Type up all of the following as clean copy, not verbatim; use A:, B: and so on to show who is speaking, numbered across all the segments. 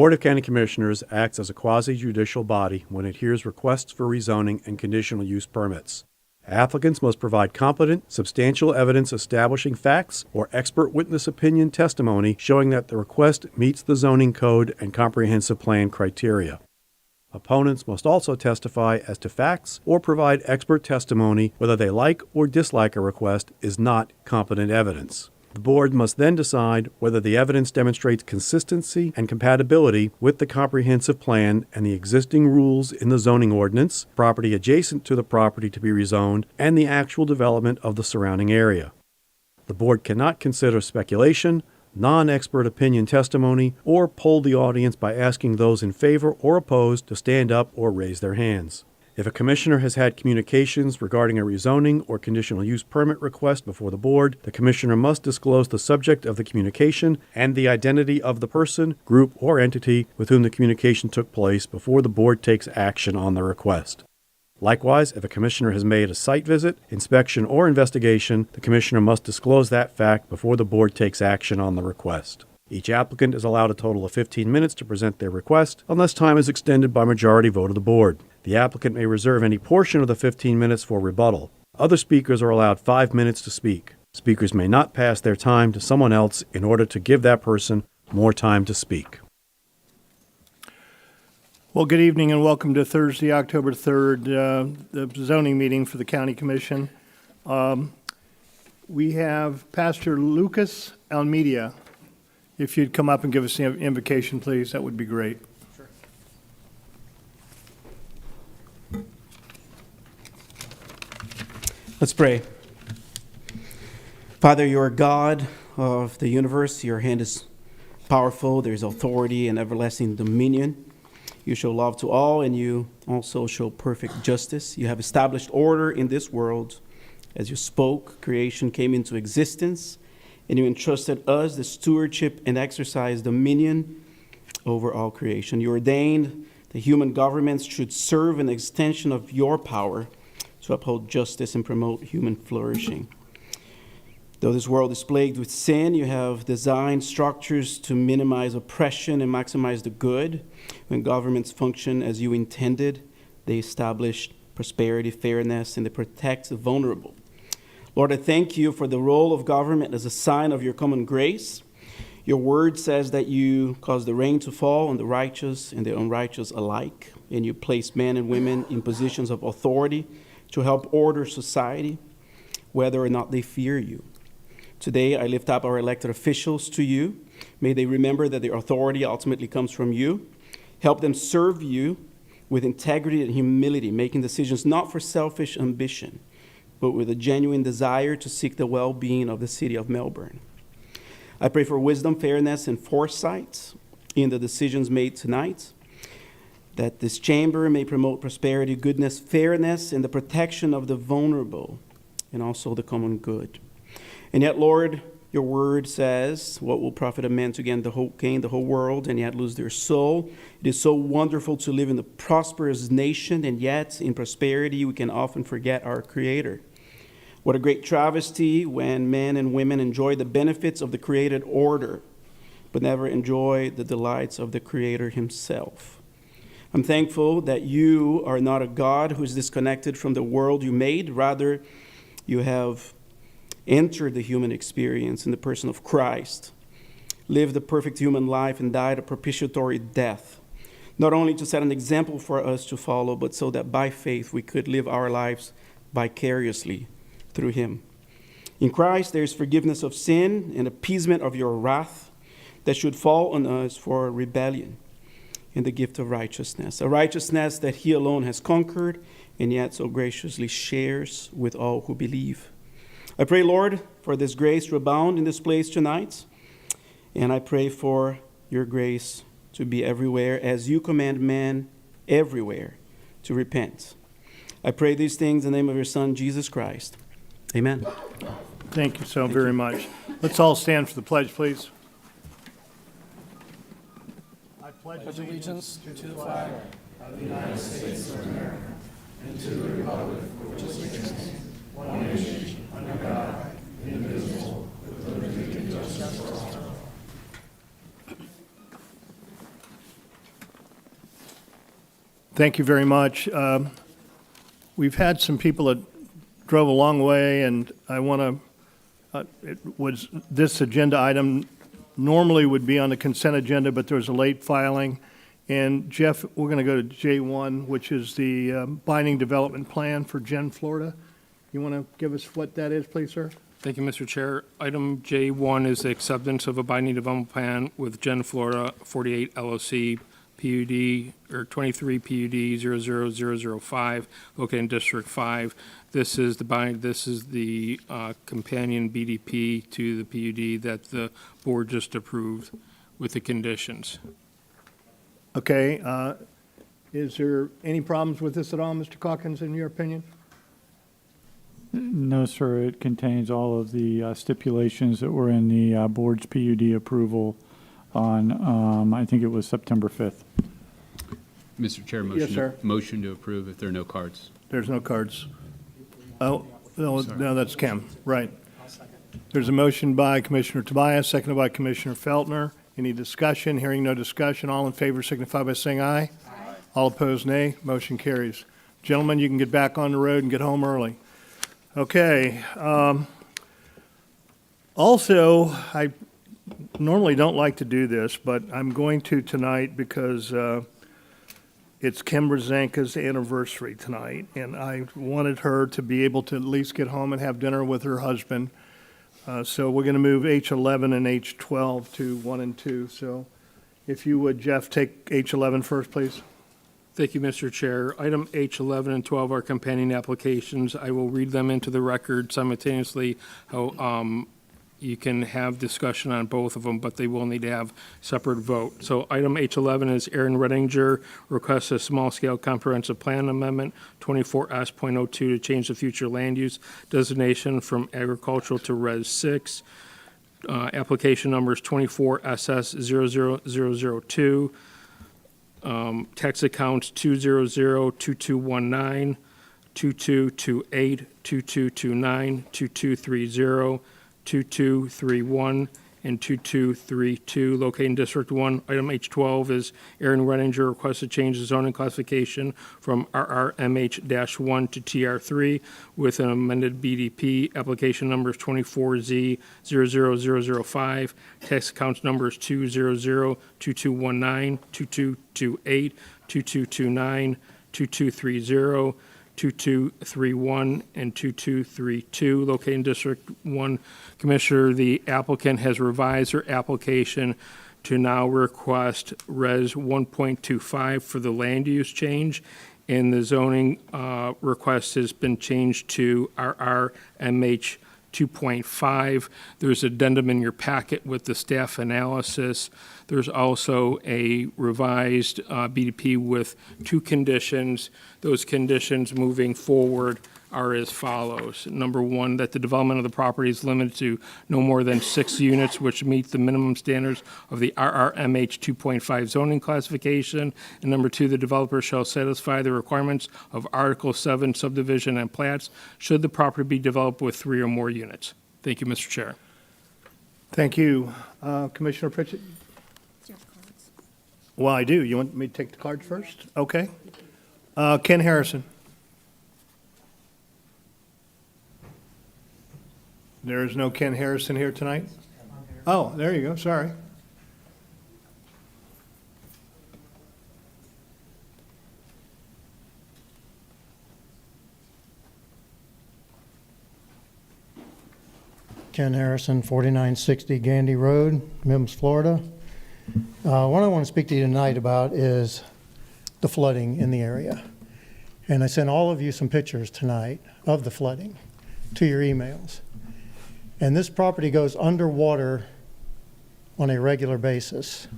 A: Board of County Commissioners acts as a quasi-judicial body when it hears requests for rezoning and conditional use permits. Applicants must provide competent, substantial evidence establishing facts or expert witness opinion testimony showing that the request meets the zoning code and comprehensive plan criteria. Opponents must also testify as to facts or provide expert testimony whether they like or dislike a request is not competent evidence. The board must then decide whether the evidence demonstrates consistency and compatibility with the comprehensive plan and the existing rules in the zoning ordinance, property adjacent to the property to be rezoned, and the actual development of the surrounding area. The board cannot consider speculation, non-expert opinion testimony, or poll the audience by asking those in favor or opposed to stand up or raise their hands. If a commissioner has had communications regarding a rezoning or conditional use permit request before the board, the commissioner must disclose the subject of the communication and the identity of the person, group, or entity with whom the communication took place before the board takes action on the request. Likewise, if a commissioner has made a site visit, inspection, or investigation, the commissioner must disclose that fact before the board takes action on the request. Each applicant is allowed a total of 15 minutes to present their request, unless time is extended by majority vote of the board. The applicant may reserve any portion of the 15 minutes for rebuttal. Other speakers are allowed 5 minutes to speak. Speakers may not pass their time to someone else in order to give that person more time to speak.
B: Well, good evening and welcome to Thursday, October 3rd, the zoning meeting for the County Commission. We have Pastor Lucas Almeida. If you'd come up and give us the invocation, please, that would be great.
C: Sure. Let's pray. Father, you are God of the universe. Your hand is powerful. There is authority and everlasting dominion. You show love to all, and you also show perfect justice. You have established order in this world. As you spoke, creation came into existence, and you entrusted us the stewardship and exercise dominion over all creation. You ordained that human governments should serve an extension of your power to uphold justice and promote human flourishing. Though this world is plagued with sin, you have designed structures to minimize oppression and maximize the good. When governments function as you intended, they establish prosperity, fairness, and they protect the vulnerable. Lord, I thank you for the role of government as a sign of your common grace. Your word says that you cause the rain to fall on the righteous and the unrighteous alike, and you place men and women in positions of authority to help order society, whether or not they fear you. Today, I lift up our elected officials to you. May they remember that their authority ultimately comes from you. Help them serve you with integrity and humility, making decisions not for selfish ambition, but with a genuine desire to seek the well-being of the city of Melbourne. I pray for wisdom, fairness, and foresight in the decisions made tonight, that this chamber may promote prosperity, goodness, fairness, and the protection of the vulnerable, and also the common good. And yet, Lord, your word says, what will profit a man to gain the whole world and yet lose their soul? It is so wonderful to live in a prosperous nation, and yet in prosperity we can often forget our Creator. What a great travesty when men and women enjoy the benefits of the created order, but never enjoy the delights of the Creator himself. I'm thankful that you are not a God who is disconnected from the world you made. Rather, you have entered the human experience in the person of Christ, lived the perfect human life, and died a propitiatory death, not only to set an example for us to follow, but so that by faith we could live our lives vicariously through him. In Christ, there is forgiveness of sin and appeasement of your wrath that should fall on us for rebellion and the gift of righteousness, a righteousness that he alone has conquered and yet so graciously shares with all who believe. I pray, Lord, for this grace to abound in this place tonight, and I pray for your grace to be everywhere as you command men everywhere to repent. I pray these things in the name of your Son, Jesus Christ. Amen.
B: Thank you so very much. Let's all stand for the pledge, please. I pledge
D: allegiance to the flag of the United States of America and to the republic for which it stands, one nation, under God, indivisible, with liberty and justice for all.
B: Thank you very much. We've had some people that drove a long way, and I want to, this agenda item normally would be on the consent agenda, but there was a late filing. And Jeff, we're going to go to J1, which is the binding development plan for Gen Florida. You want to give us what that is, please, sir?
E: Thank you, Mr. Chair. Item J1 is the acceptance of a binding development plan with Gen Florida 48 LLC PUD, or 23 PUD 00005, located in District 5. This is the companion BDP to the PUD that the board just approved with the conditions.
B: Okay. Is there any problems with this at all, Mr. Calkins, in your opinion?
F: No, sir. It contains all of the stipulations that were in the board's PUD approval on, I think it was September 5th.
G: Mr. Chair,
B: Yes, sir.
G: motion to approve if there are no cards.
B: There's no cards. Oh, no, that's Kim. Right. There's a motion by Commissioner Tobias, seconded by Commissioner Feltner. Any discussion? Hearing no discussion. All in favor signify by saying aye. Aye. All opposed, nay. Motion carries. Gentlemen, you can get back on the road and get home early. Okay. Also, I normally don't like to do this, but I'm going to tonight because it's Kim Brzanka's anniversary tonight, and I wanted her to be able to at least get home and have dinner with her husband. So we're going to move H11 and H12 to 1 and 2. So if you would, Jeff, take H11 first, please.
E: Thank you, Mr. Chair. Item H11 and 12 are companion applications. I will read them into the record simultaneously. You can have discussion on both of them, but they will need to have separate vote. So item H11 is Aaron Redinger requests a small-scale comprehensive plan amendment 24S.02 to change the future land use designation from agricultural to Res 6. Application number is 24SS00002. Tax accounts 2002219, 2228, 2229, 2230, 2231, and 2232, located in District 1. Item H12 is Aaron Redinger requests to change the zoning classification from RRMH-1 to TR3 with an amended BDP. Application number is 24Z00005. Tax accounts numbers 2002219, 2228, 2229, 2230, 2231, and 2232, located in District 1. Commissioner, the applicant has revised their application to now request Res 1.25 for the land use change, and the zoning request has been changed to RRMH 2.5. There's addendum in your packet with the staff analysis. There's also a revised BDP with 2 conditions. Those conditions moving forward are as follows. Number 1, that the development of the property is limited to no more than 6 units, which meet the minimum standards of the RRMH 2.5 zoning classification. And number 2, the developer shall satisfy the requirements of Article 7 subdivision and plats should the property be developed with 3 or more units. Thank you, Mr. Chair.
B: Thank you. Commissioner Pritchett? Well, I do. You want me to take the cards first? Okay. Ken Harrison? There is no Ken Harrison here tonight? Oh, there you go. Sorry.
H: Ken Harrison, 4960 Gandy Road, Mims, Florida. What I want to speak to you tonight about is the flooding in the area. And I sent all of you some pictures tonight of the flooding to your emails. And this property goes underwater on a regular basis.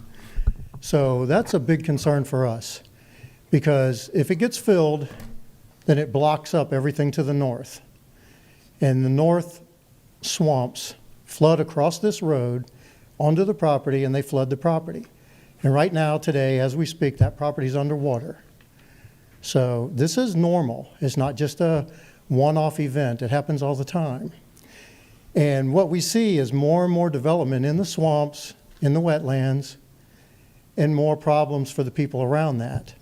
H: So that's a big concern for us, because if it gets filled, then it blocks up everything to the north. And the north swamps flood across this road onto the property, and they flood the property. And right now, today, as we speak, that property is underwater. So this is normal. It's not just a one-off event. It happens all the time. And what we see is more and more development in the swamps, in the wetlands, and more problems for the people around that.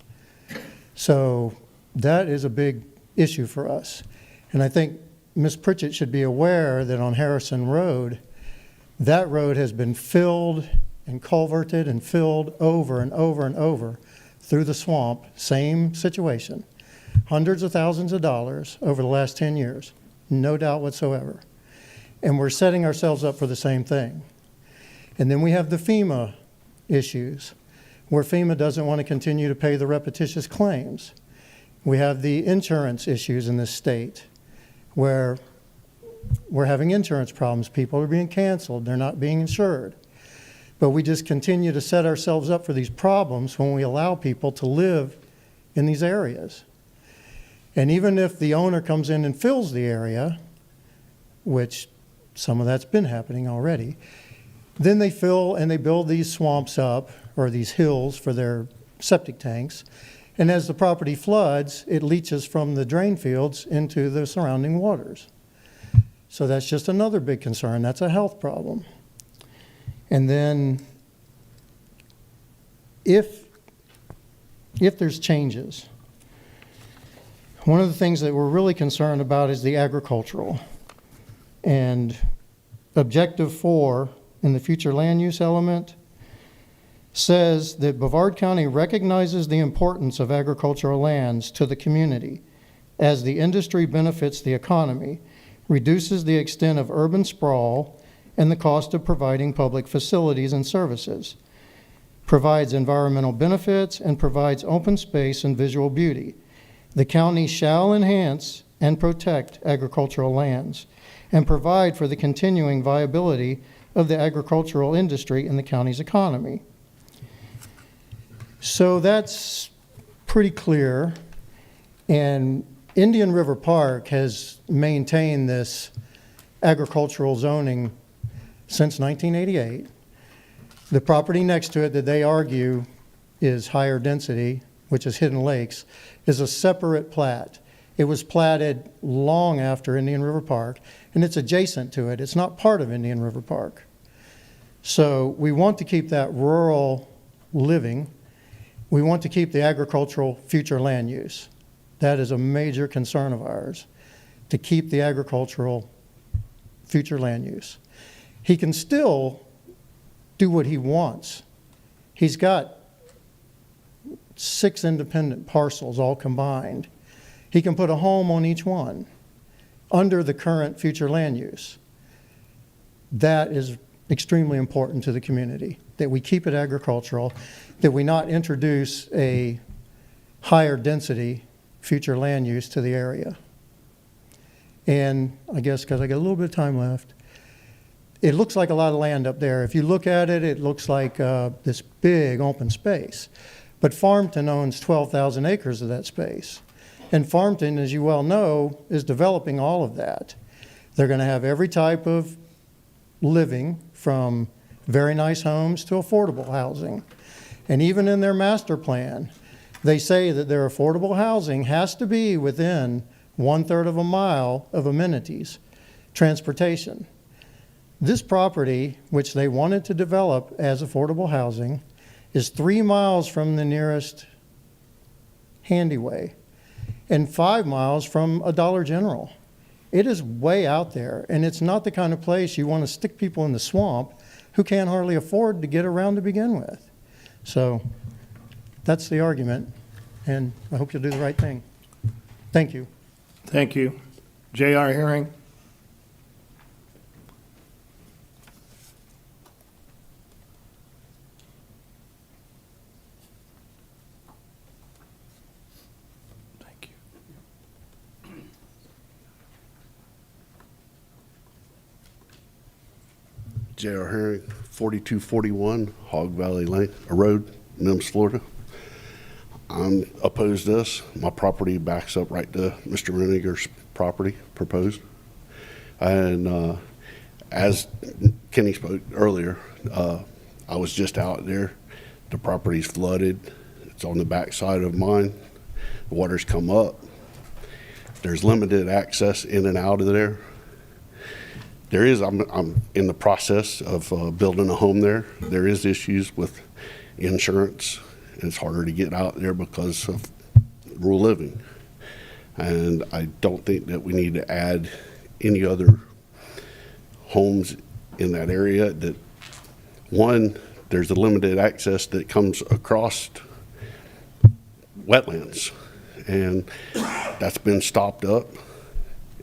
H: So that is a big issue for us. And I think Ms. Pritchett should be aware that on Harrison Road, that road has been filled and culverted and filled over and over and over through the swamp, same situation. Hundreds of thousands of dollars over the last 10 years, no doubt whatsoever. And we're setting ourselves up for the same thing. And then we have the FEMA issues, where FEMA doesn't want to continue to pay the repetitious claims. We have the insurance issues in this state, where we're having insurance problems. People are being canceled. They're not being insured. But we just continue to set ourselves up for these problems when we allow people to live in these areas. And even if the owner comes in and fills the area, which some of that's been happening already, then they fill and they build these swamps up, or these hills for their septic tanks. And as the property floods, it leaches from the drain fields into the surrounding waters. So that's just another big concern. That's a health problem. And then if there's changes, one of the things that we're really concerned about is the agricultural. And Objective 4 in the future land use element says that Brevard County recognizes the importance of agricultural lands to the community as the industry benefits the economy, reduces the extent of urban sprawl and the cost of providing public facilities and services, provides environmental benefits, and provides open space and visual beauty. The county shall enhance and protect agricultural lands and provide for the continuing viability of the agricultural industry in the county's economy. So that's pretty clear. And Indian River Park has maintained this agricultural zoning since 1988. The property next to it that they argue is higher density, which is Hidden Lakes, is a separate plat. It was platted long after Indian River Park, and it's adjacent to it. It's not part of Indian River Park. So we want to keep that rural living. We want to keep the agricultural future land use. That is a major concern of ours, to keep the agricultural future land use. He can still do what he wants. He's got 6 independent parcels all combined. He can put a home on each one under the current future land use. That is extremely important to the community, that we keep it agricultural, that we not introduce a higher density future land use to the area. And I guess because I got a little bit of time left, it looks like a lot of land up there. If you look at it, it looks like this big open space. But Farmington owns 12,000 acres of that space. And Farmington, as you well know, is developing all of that. They're going to have every type of living, from very nice homes to affordable housing. And even in their master plan, they say that their affordable housing has to be within 1/3 of a mile of amenities, transportation. This property, which they wanted to develop as affordable housing, is 3 miles from the nearest Handyway and 5 miles from a Dollar General. It is way out there, and it's not the kind of place you want to stick people in the swamp who can't hardly afford to get around to begin with. So that's the argument, and I hope you'll do the right thing. Thank you.
B: Thank you. J.R. Herring? Thank you.
I: J.R. Herring, 4241 Hog Valley Lane, Road, Mims, Florida. I'm opposed to this. My property backs up right to Mr. Reniger's property proposed. And as Kenny spoke earlier, I was just out there. The property's flooded. It's on the back side of mine. The water's come up. There's limited access in and out of there. There is, I'm in the process of building a home there. There is issues with insurance. It's harder to get out there because of rural living. And I don't think that we need to add any other homes in that area. That, one, there's a limited access that comes across wetlands, and that's been stopped up.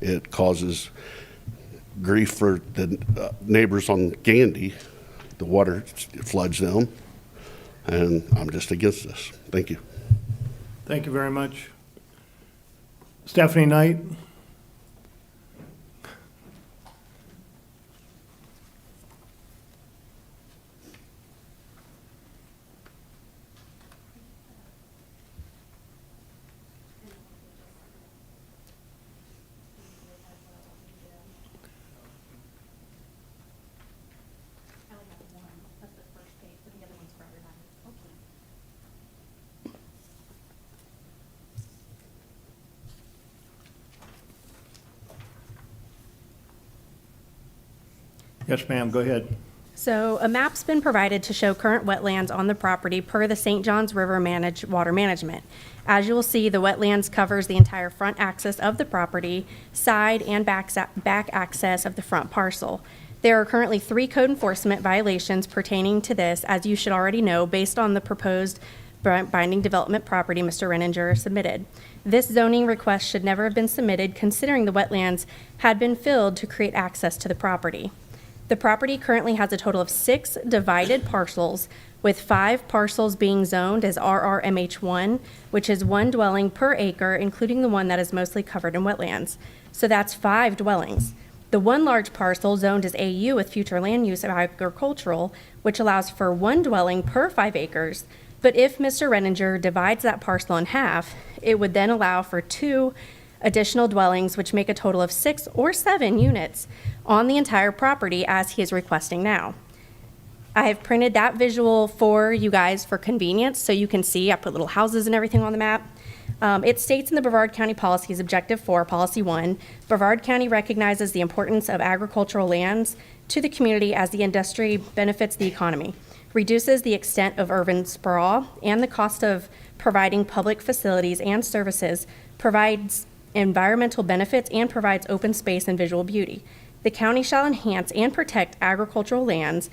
I: It causes grief for the neighbors on Gandy. The water floods them, and I'm just against this. Thank you.
B: Thank you very much. Stephanie Knight? Yes, ma'am, go ahead.
J: So a map's been provided to show current wetlands on the property per the St. Johns River Water Management. As you will see, the wetlands covers the entire front axis of the property, side and back access of the front parcel. There are currently 3 code enforcement violations pertaining to this, as you should already know, based on the proposed binding development property Mr. Renninger submitted. This zoning request should never have been submitted, considering the wetlands had been filled to create access to the property. The property currently has a total of 6 divided parcels, with 5 parcels being zoned as RRMH1, which is 1 dwelling per acre, including the one that is mostly covered in wetlands. So that's 5 dwellings. The 1 large parcel zoned as AU with future land use of agricultural, which allows for 1 dwelling per 5 acres. But if Mr. Renninger divides that parcel in half, it would then allow for 2 additional dwellings, which make a total of 6 or 7 units on the entire property, as he is requesting now. I have printed that visual for you guys for convenience, so you can see. I put little houses and everything on the map. It states in the Brevard County Policies, Objective 4, Policy 1, Brevard County recognizes the importance of agricultural lands to the community as the industry benefits the economy, reduces the extent of urban sprawl and the cost of providing public facilities and services, provides environmental benefits, and provides open space and visual beauty. The county shall enhance and protect agricultural lands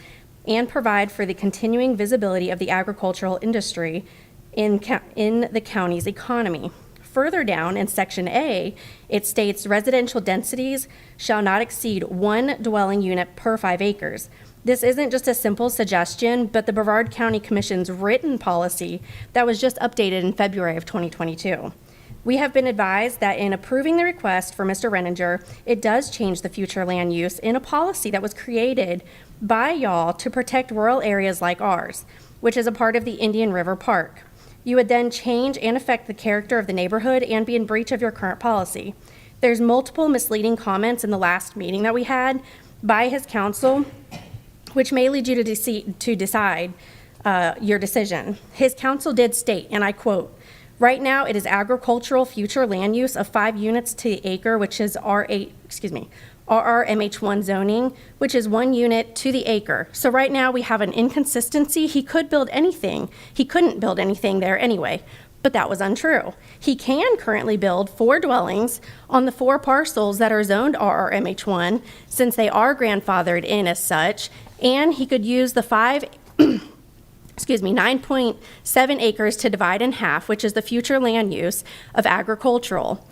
J: and provide for the continuing visibility of the agricultural industry in the county's economy. Further down in Section A, it states residential densities shall not exceed 1 dwelling unit per 5 acres. This isn't just a simple suggestion, but the Brevard County Commission's written policy that was just updated in February of 2022. We have been advised that in approving the request for Mr. Renninger, it does change the future land use in a policy that was created by y'all to protect rural areas like ours, which is a part of the Indian River Park. You would then change and affect the character of the neighborhood and be in breach of your current policy. There's multiple misleading comments in the last meeting that we had by his counsel, which may lead you to decide your decision. His counsel did state, and I quote, "Right now, it is agricultural future land use of 5 units to the acre, which is RRMH1 zoning, which is 1 unit to the acre. So right now we have an inconsistency. He could build anything. He couldn't build anything there anyway, but that was untrue. He can currently build 4 dwellings on the 4 parcels that are zoned RRMH1, since they are grandfathered in as such, and he could use the 9.7 acres to divide in half, which is the future land use of agricultural."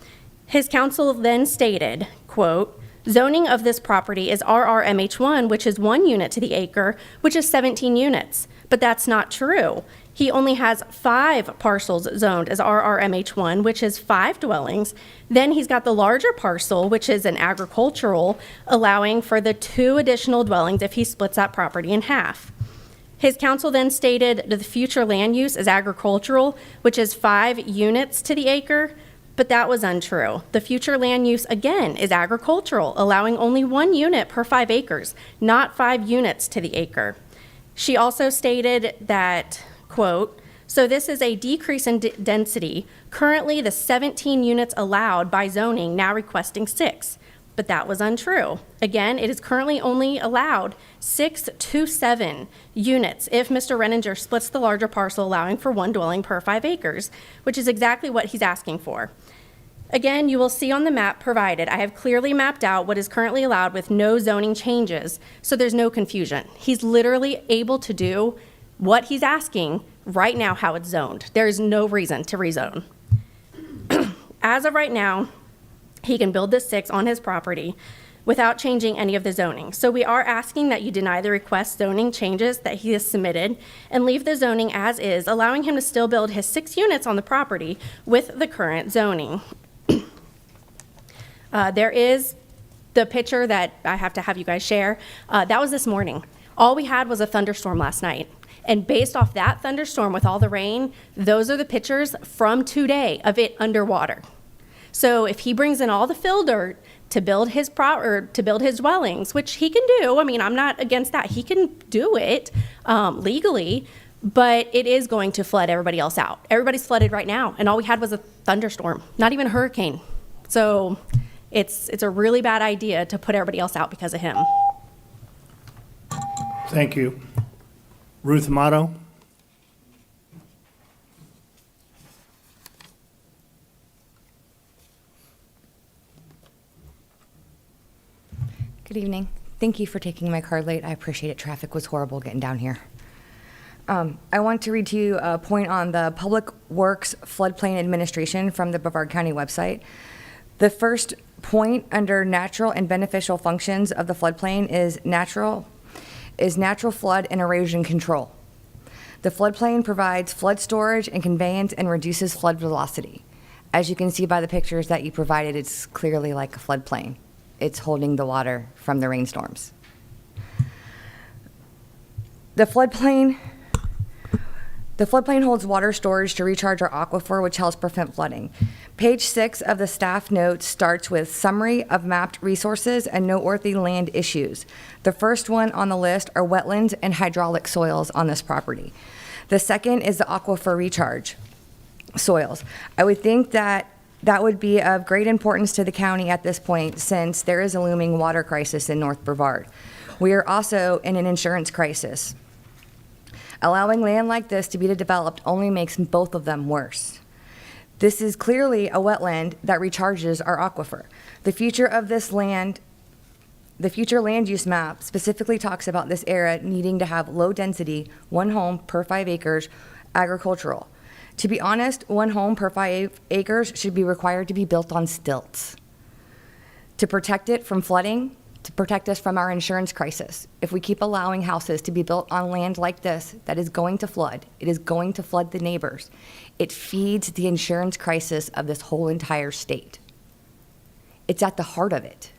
J: His counsel then stated, quote, "Zoning of this property is RRMH1, which is 1 unit to the acre, which is 17 units. But that's not true. He only has 5 parcels zoned as RRMH1, which is 5 dwellings. Then he's got the larger parcel, which is an agricultural, allowing for the 2 additional dwellings if he splits that property in half." His counsel then stated that the future land use is agricultural, which is 5 units to the acre, but that was untrue. The future land use, again, is agricultural, allowing only 1 unit per 5 acres, not 5 units to the acre. She also stated that, quote, "So this is a decrease in density. Currently, the 17 units allowed by zoning now requesting 6. but that was untrue. Again, it is currently only allowed 6 to 7 units if Mr. Renninger splits the larger parcel, allowing for 1 dwelling per 5 acres, which is exactly what he's asking for. Again, you will see on the map provided, I have clearly mapped out what is currently allowed with no zoning changes, so there's no confusion. He's literally able to do what he's asking right now, how it's zoned. There is no reason to rezone. As of right now, he can build this 6 on his property without changing any of the zoning. So we are asking that you deny the request zoning changes that he has submitted and leave the zoning as is, allowing him to still build his 6 units on the property with the current zoning. There is the picture that I have to have you guys share. That was this morning. All we had was a thunderstorm last night. And based off that thunderstorm with all the rain, those are the pictures from today of it underwater. So if he brings in all the fill dirt to build his dwellings, which he can do, I mean, I'm not against that. He can do it legally, but it is going to flood everybody else out. Everybody's flooded right now, and all we had was a thunderstorm, not even a hurricane. So it's a really bad idea to put everybody else out because of him.
B: Thank you. Ruth Amato?
K: Good evening. Thank you for taking my card late. I appreciate it. Traffic was horrible getting down here. I want to read to you a point on the Public Works Floodplain Administration from the Brevard County website. The first point under natural and beneficial functions of the floodplain is natural flood and erosion control. The floodplain provides flood storage and conveyance and reduces flood velocity. As you can see by the pictures that you provided, it's clearly like a floodplain. It's holding the water from the rainstorms. The floodplain holds water storage to recharge our aquifer, which helps prevent flooding. Page 6 of the staff notes starts with summary of mapped resources and noteworthy land issues. The first one on the list are wetlands and hydraulic soils on this property. The second is the aquifer recharge soils. I would think that would be of great importance to the county at this point, since there is a looming water crisis in North Brevard. We are also in an insurance crisis. Allowing land like this to be developed only makes both of them worse. This is clearly a wetland that recharges our aquifer. The future of this land, the future land use map specifically talks about this area needing to have low density, 1 home per 5 acres, agricultural. To be honest, 1 home per 5 acres should be required to be built on stilts to protect it from flooding, to protect us from our insurance crisis. If we keep allowing houses to be built on land like this that is going to flood, it is going to flood the neighbors. It feeds the insurance crisis of this whole entire state. It's at the heart of it.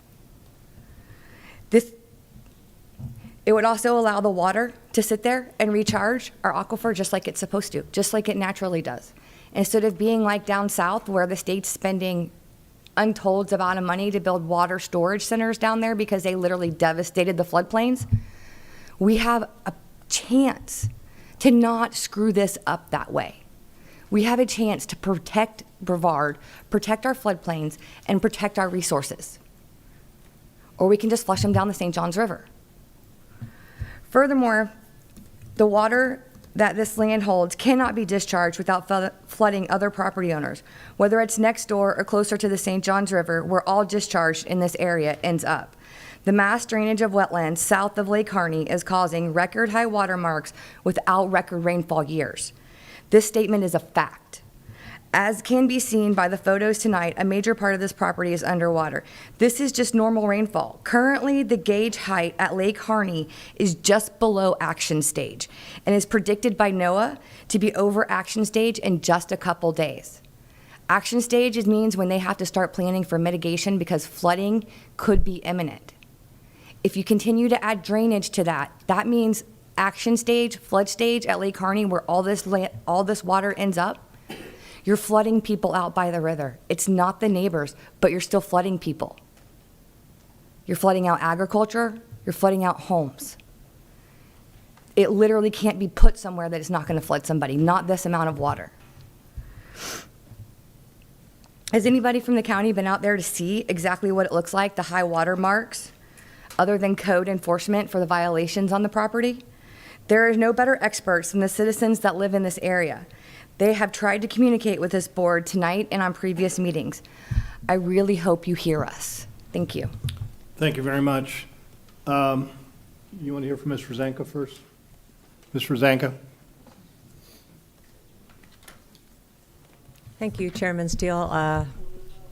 K: It would also allow the water to sit there and recharge our aquifer just like it's supposed to, just like it naturally does. Instead of being like down south where the state's spending untold amount of money to build water storage centers down there because they literally devastated the floodplains, we have a chance to not screw this up that way. We have a chance to protect Brevard, protect our floodplains, and protect our resources. Or we can just flush them down the St. Johns River. Furthermore, the water that this land holds cannot be discharged without flooding other property owners. Whether it's next door or closer to the St. Johns River, where all discharge in this area ends up. The mass drainage of wetlands south of Lake Harney is causing record high water marks without record rainfall years. This statement is a fact. As can be seen by the photos tonight, a major part of this property is underwater. This is just normal rainfall. Currently, the gauge height at Lake Harney is just below action stage and is predicted by NOAA to be over action stage in just a couple days. Action stage means when they have to start planning for mitigation because flooding could be imminent. If you continue to add drainage to that, that means action stage, flood stage at Lake Harney, where all this water ends up, you're flooding people out by the river. It's not the neighbors, but you're still flooding people. You're flooding out agriculture, you're flooding out homes. It literally can't be put somewhere that is not going to flood somebody, not this amount of water. Has anybody from the county been out there to see exactly what it looks like, the high water marks, other than code enforcement for the violations on the property? There are no better experts than the citizens that live in this area. They have tried to communicate with this board tonight and on previous meetings. I really hope you hear us. Thank you.
B: Thank you very much. You want to hear from Ms. Rosanka first? Ms. Rosanka?
L: Thank you, Chairman Steele.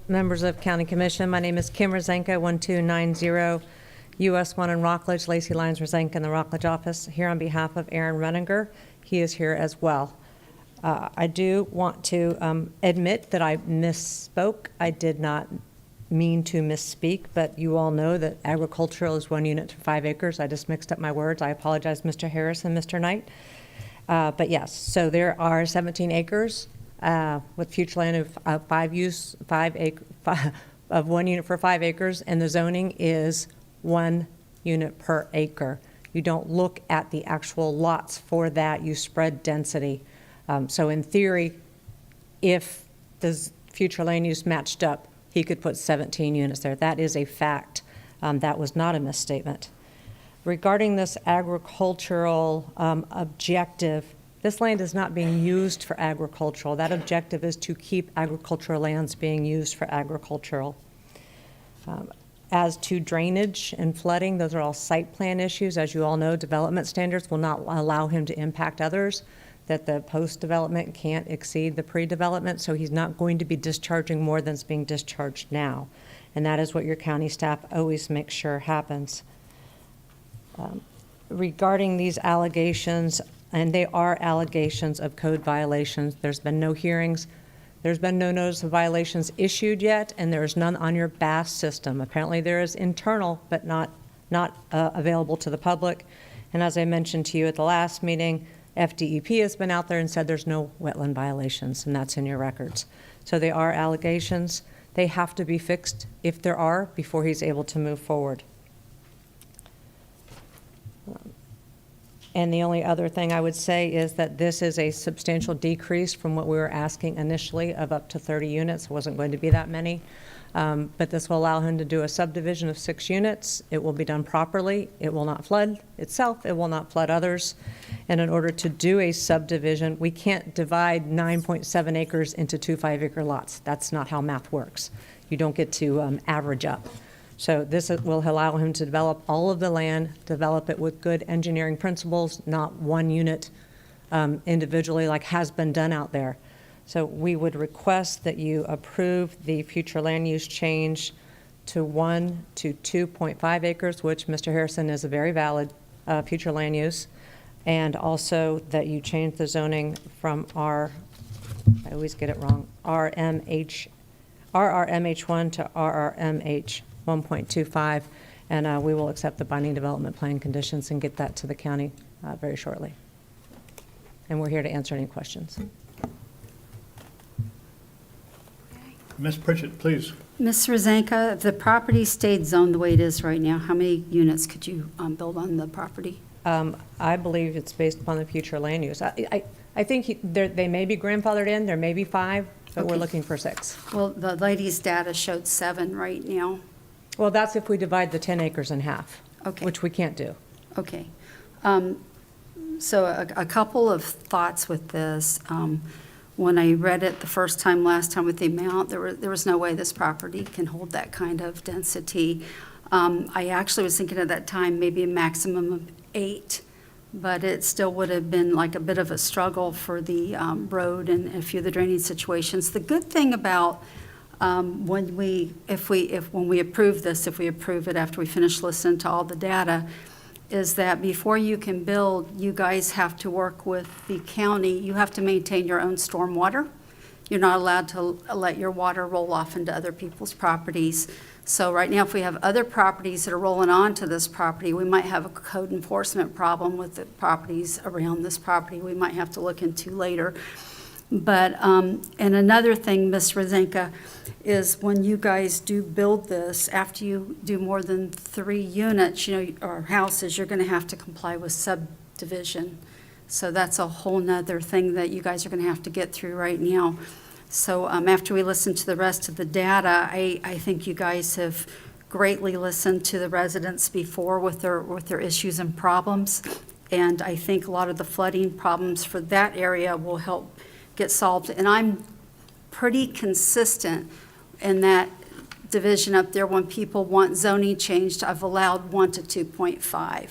L: Members of County Commission, my name is Kim Rosanka, 1290 US 1 in Rockledge, Lacey Lyons Rosanka in the Rockledge office, here on behalf of Aaron Renninger. He is here as well. I do want to admit that I misspoke. I did not mean to misspeak, but you all know that agricultural is 1 unit to 5 acres. I just mixed up my words. I apologize, Mr. Harris and Mr. Knight. But yes, so there are 17 acres with future land of 1 unit for 5 acres, and the zoning is 1 unit per acre. You don't look at the actual lots for that. You spread density. So in theory, if the future land use matched up, he could put 17 units there. That is a fact. That was not a misstatement. Regarding this agricultural objective, this land is not being used for agricultural. That objective is to keep agricultural lands being used for agricultural. As to drainage and flooding, those are all site plan issues. As you all know, development standards will not allow him to impact others, that the post-development can't exceed the pre-development, so he's not going to be discharging more than is being discharged now. And that is what your county staff always makes sure happens. Regarding these allegations, and they are allegations of code violations, there's been no hearings, there's been no notice of violations issued yet, and there is none on your BAS system. Apparently there is internal, but not available to the public. And as I mentioned to you at the last meeting, FDEP has been out there and said there's no wetland violations, and that's in your records. So they are allegations. They have to be fixed, if there are, before he's able to move forward. And the only other thing I would say is that this is a substantial decrease from what we were asking initially of up to 30 units. It wasn't going to be that many. But this will allow him to do a subdivision of 6 units. It will be done properly. It will not flood itself. It will not flood others. And in order to do a subdivision, we can't divide 9.7 acres into 2 5-acre lots. That's not how math works. You don't get to average up. So this will allow him to develop all of the land, develop it with good engineering principles, not 1 unit individually like has been done out there. So we would request that you approve the future land use change to 1 to 2.5 acres, which Mr. Harrison is a very valid future land use, and also that you change the zoning from I always get it wrong, RRMH1 to RRMH 1.25, and we will accept the binding development plan conditions and get that to the county very shortly. And we're here to answer any questions.
B: Ms. Pritchett, please.
M: Ms. Rosanka, if the property stayed zoned the way it is right now, how many units could you build on the property?
L: I believe it's based upon the future land use. I think they may be grandfathered in, there may be 5, but we're looking for 6.
M: Well, the lady's data showed 7 right now.
L: Well, that's if we divide the 10 acres in half,
M: Okay.
L: which we can't do.
M: Okay. So a couple of thoughts with this. When I read it the first time, last time with the amount, there was no way this property can hold that kind of density. I actually was thinking at that time maybe a maximum of 8, but it still would have been like a bit of a struggle for the road and a few of the drainage situations. The good thing about when we approve this, if we approve it after we finish listening to all the data, is that before you can build, you guys have to work with the county. You have to maintain your own stormwater. You're not allowed to let your water roll off into other people's properties. So right now, if we have other properties that are rolling onto this property, we might have a code enforcement problem with the properties around this property we might have to look into later. But, and another thing, Ms. Rosanka, is when you guys do build this, after you do more than 3 units, or houses, you're gonna have to comply with subdivision. So that's a whole nother thing that you guys are gonna have to get through right now. So after we listen to the rest of the data, I think you guys have greatly listened to the residents before with their issues and problems. And I think a lot of the flooding problems for that area will help get solved. And I'm pretty consistent in that division up there. When people want zoning changed, I've allowed 1 to 2.5.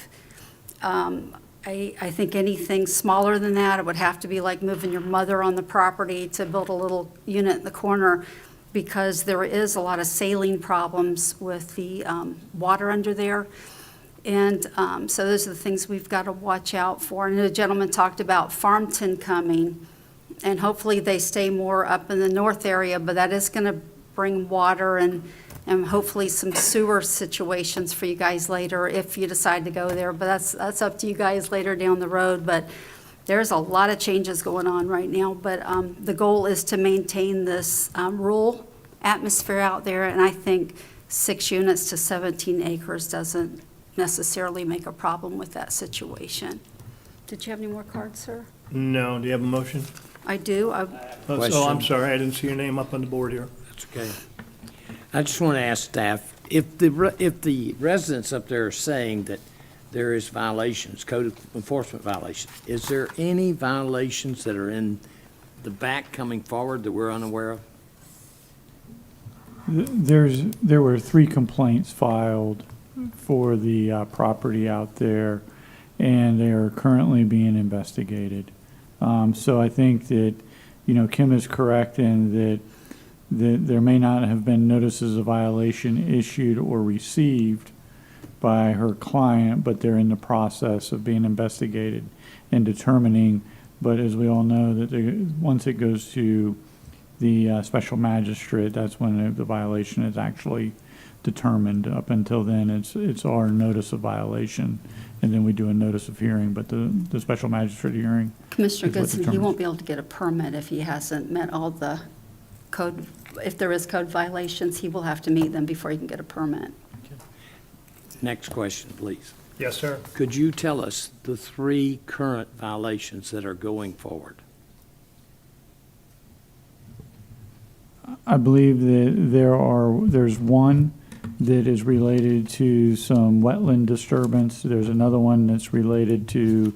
M: I think anything smaller than that, it would have to be like moving your mother on the property to build a little unit in the corner, because there is a lot of saline problems with the water under there. And so those are the things we've got to watch out for. And the gentleman talked about Farmton coming, and hopefully they stay more up in the north area, but that is going to bring water and hopefully some sewer situations for you guys later if you decide to go there. But that's up to you guys later down the road. But there's a lot of changes going on right now. But the goal is to maintain this rural atmosphere out there. And I think 6 units to 17 acres doesn't necessarily make a problem with that situation. Did you have any more cards, sir?
B: No, do you have a motion?
M: I do.
B: Oh, I'm sorry, I didn't see your name up on the board here.
N: That's okay. I just want to ask staff, if the residents up there are saying that there is violations, code enforcement violations, is there any violations that are in the back coming forward that we're unaware of?
F: There were 3 complaints filed for the property out there, and they are currently being investigated. So I think that, Kim is correct in that there may not have been notices of violation issued or received by her client, but they're in the process of being investigated and determining. But as we all know, that once it goes to the special magistrate, that's when the violation is actually determined. Up until then, it's our notice of violation, and then we do a notice of hearing. But the special magistrate hearing,
M: Commissioner
F: is what
M: Goodson, he
F: determines.
M: won't be able to get a permit if he hasn't met all the code. If there is code violations, he will have to meet them before he can get a permit.
N: Next question, please.
B: Yes, sir.
N: Could you tell us the 3 current violations that are going forward?
F: I believe that there's one that is related to some wetland disturbance. There's another one that's related to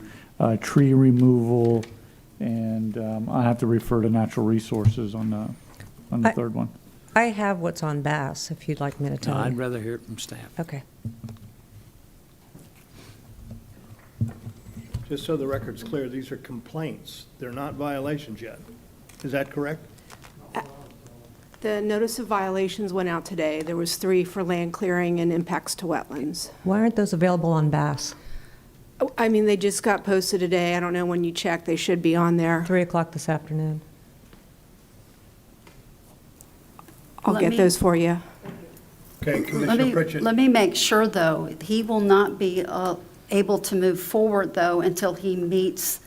F: tree removal, and I have to refer to natural resources on the third one.
L: I have what's on Bass, if you'd like me to
N: No,
L: tell
N: I'd
L: you.
N: rather hear it from staff.
L: Okay.
B: Just so the record's clear, these are complaints. They're not violations yet. Is that correct?
O: The notice of violations went out today. There was 3 for land clearing and impacts to wetlands.
L: Why aren't those available on Bass?
O: Oh, I mean, they just got posted today. I don't know when you check. They should be on there.
L: 3 o'clock this afternoon.
O: I'll
M: Let
O: get
M: me-
O: those for you.
B: Okay, Commissioner Pritchett.
M: Let me make sure, though, he will not be able to move forward, though, until he meets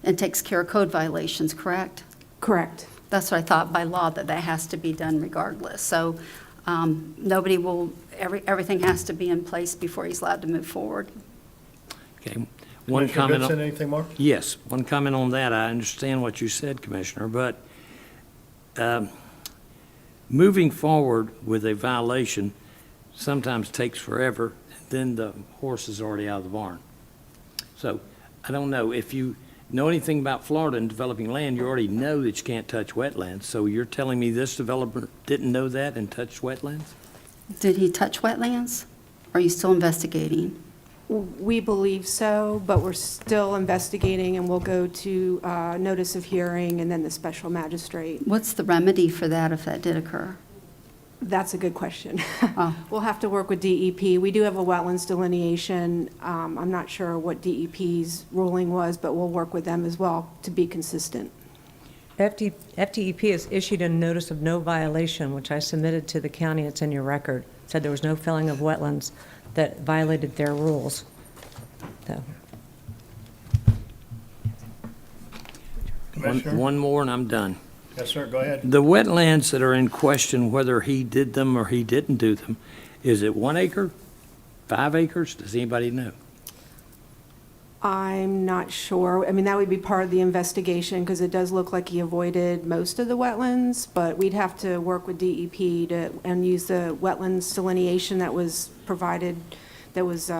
M: and takes care of code violations, correct?
O: Correct.
M: That's what I thought by law, that has to be done regardless. So everything has to be in place before he's allowed to move forward.
N: Okay. One
B: Commissioner
N: comment.
B: Goodson, anything more?
N: Yes, one comment on that. I understand what you said, Commissioner, but moving forward with a violation sometimes takes forever, then the horse is already out of the barn. So I don't know, if you know anything about Florida and developing land, you already know that you can't touch wetlands. So you're telling me this developer didn't know that and touched wetlands?
M: Did he touch wetlands? Are you still investigating?
O: We believe so, but we're still investigating, and we'll go to notice of hearing and then the special magistrate.
M: What's the remedy for that if that did occur?
O: That's a good question.
M: Oh.
O: We'll have to work with DEP. We do have a wetlands delineation. I'm not sure what DEP's ruling was, but we'll work with them as well to be consistent.
L: FDEP has issued a notice of no violation, which I submitted to the county. It's in your record. Said there was no filling of wetlands that violated their rules. So,
B: Commissioner?
N: One more and I'm done.
B: Yes, sir, go ahead.
N: The wetlands that are in question, whether he did them or he didn't do them, is it 1 acre, 5 acres? Does anybody know?
O: I'm not sure. I mean, that would be part of the investigation because it does look like he avoided most of the wetlands, but we'd have to work with DEP and use the wetlands delineation that was provided, that was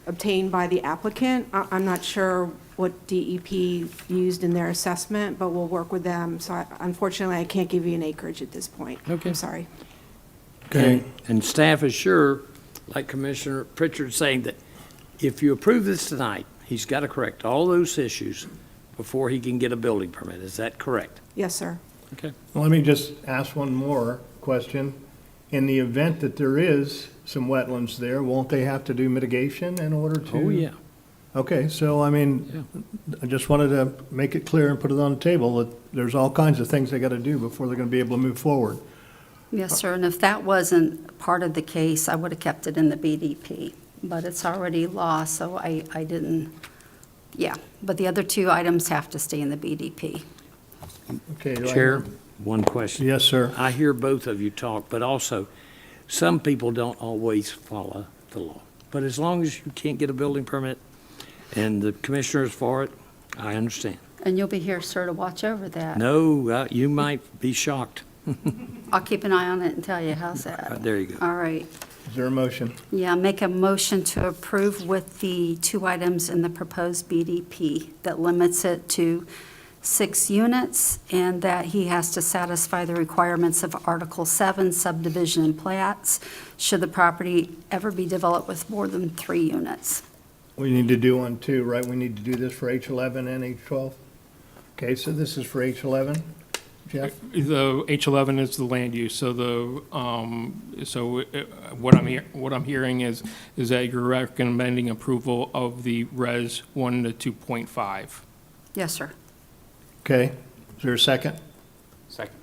O: obtained by the applicant. I'm not sure what DEP used in their assessment, but we'll work with them. So unfortunately, I can't give you an acreage at this point.
N: Okay.
O: I'm sorry.
B: Okay.
N: And staff is sure, like Commissioner Pritchard's saying, that if you approve this tonight, he's got to correct all those issues before he can get a building permit. Is that correct?
O: Yes, sir.
N: Okay.
B: Let me just ask one more question. In the event that there is some wetlands there, won't they have to do mitigation in order to?
N: Oh, yeah.
B: Okay, so I mean, I just wanted to make it clear and put it on the table that there's all kinds of things they got to do before they're going to be able to move forward.
M: Yes, sir, and if that wasn't part of the case, I would have kept it in the BDP, but it's already law, so I didn't, yeah. But the other two items have to stay in the BDP.
B: Okay. do I-
N: Chair, one question.
B: Yes, sir.
N: I hear both of you talk, but also, some people don't always follow the law. But as long as you can't get a building permit and the commissioner's for it, I understand.
M: And you'll be here, sir, to watch over that.
N: No, you might be shocked.
M: I'll keep an eye on it and tell you, how's that?
N: There you go.
M: All right.
B: Is there a motion?
M: Yeah, make a motion to approve with the two items in the proposed BDP that limits it to 6 units and that he has to satisfy the requirements of Article 7 subdivision and plats should the property ever be developed with more than 3 units.
B: We need to do one too, right? We need to do this for H11 and H12? Okay, so this is for H11. Jeff?
E: The H11 is the land use, so what I'm hearing is that you're recommending approval of the Res 1 to 2.5.
M: Yes, sir.
B: Okay, is there a second?
G: Second.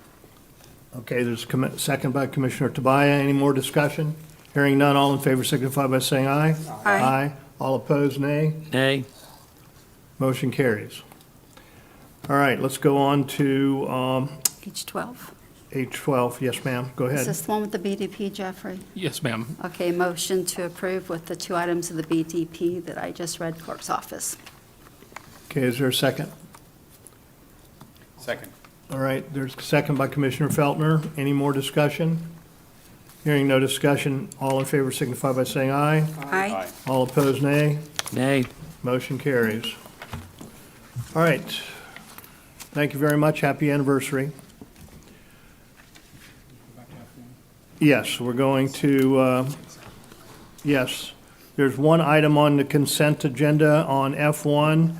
B: Okay, there's a second by Commissioner Tobias. Any more discussion? Hearing none, all in favor signify by saying aye.
M: Aye.
B: All opposed, nay.
N: Nay?
B: Motion carries. All right, let's go on to
M: H12.
B: H12. Yes, ma'am, go
M: Is
B: ahead.
M: this the one with the BDP, Jeffrey?
E: Yes, ma'am.
M: Okay, motion to approve with the two items of the BDP that I just read, clerk's office.
B: Okay, is there a second?
G: Second.
B: All right, there's a second by Commissioner Feltner. Any more discussion? Hearing no discussion, all in favor signify by saying aye.
M: Aye.
B: All opposed, nay.
N: Nay?
B: Motion carries. All right. Thank you very much. Happy anniversary. Yes, we're going to, yes. There's one item on the consent agenda on F1.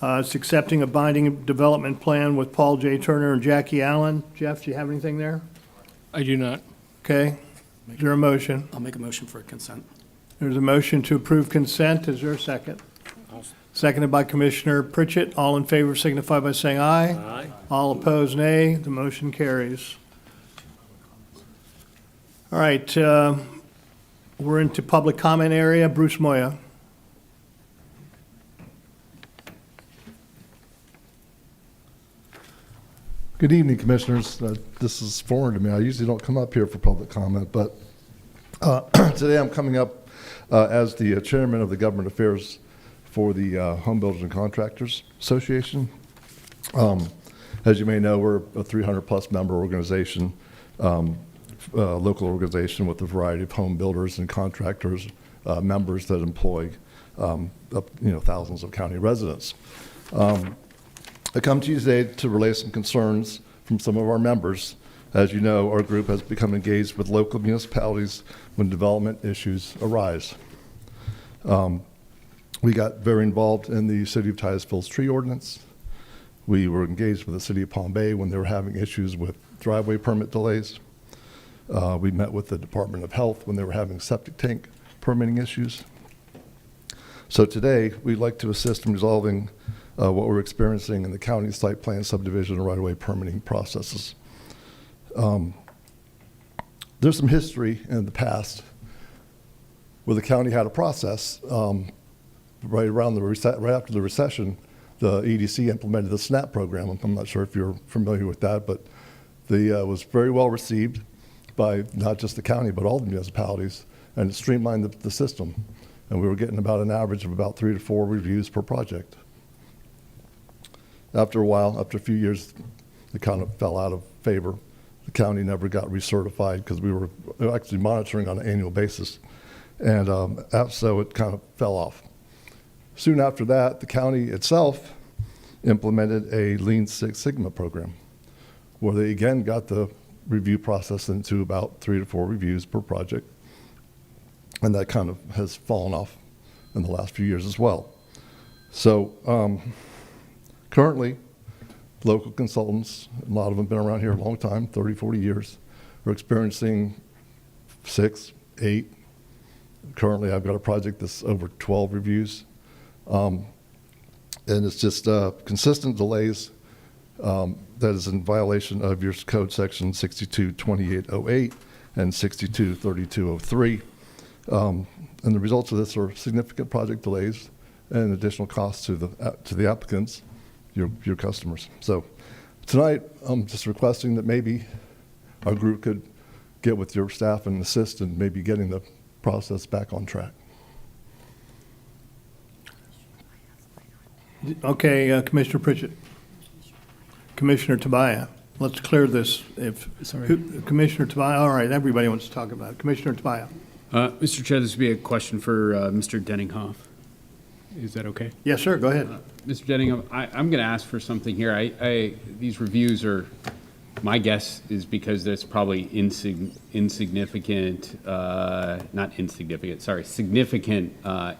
B: It's accepting a binding development plan with Paul J. Turner and Jackie Allen. Jeff, do you have anything there?
E: I do not.
B: Okay. Is there a motion?
D: I'll make a motion for consent.
B: There's a motion to approve consent. Is there a second? Seconded by Commissioner Pritchett. All in favor signify by saying aye.
N: Aye.
B: All opposed, nay. The motion carries. All right, we're into public comment area. Bruce Moya.
P: Good evening, Commissioners. This is foreign to me. I usually don't come up here for public comment, but today I'm coming up as the chairman of the government affairs for the Home Builders and Contractors Association. As you may know, we're a 300-plus member organization, local organization with a variety of home builders and contractors, members that employ thousands of county residents. I come to you today to relay some concerns from some of our members. As you know, our group has become engaged with local municipalities when development issues arise. We got very involved in the City of Titusville's tree ordinance. We were engaged with the City of Palm Bay when they were having issues with driveway permit delays. We met with the Department of Health when they were having septic tank permitting issues. So today, we'd like to assist in resolving what we're experiencing in the county site plan subdivision and right-of-way permitting processes. There's some history in the past where the county had a process. Right after the recession, the EDC implemented the SNAP program. I'm not sure if you're familiar with that, but it was very well received by not just the county, but all the municipalities, and it streamlined the system. and we were getting about an average of about 3 to 4 reviews per project. After a while, after a few years, it kind of fell out of favor. The county never got recertified because we were actually monitoring on an annual basis. And so it kind of fell off. Soon after that, the county itself implemented a Lean Six Sigma program where they again got the review process into about 3 to 4 reviews per project. And that kind of has fallen off in the last few years as well. So currently, local consultants, a lot of them have been around here a long time, 30, 40 years, are experiencing 6, 8. Currently, I've got a project that's over 12 reviews. And it's just consistent delays that is in violation of your code section 622808 and 623203. And the results of this are significant project delays and additional costs to the applicants, your customers. So tonight, I'm just requesting that maybe our group could get with your staff and assist in maybe getting the process back on track.
B: Okay, Commissioner Pritchett. Commissioner Tobias, let's clear this. Commissioner Tobias, all right, everybody wants to talk about it. Commissioner Tobias.
G: Mr. Chair, this would be a question for Mr. Denninghoff. Is that okay?
B: Yes, sir, go ahead.
G: Mr. Denninghoff, I'm going to ask for something here. These reviews are, my guess is because there's probably significant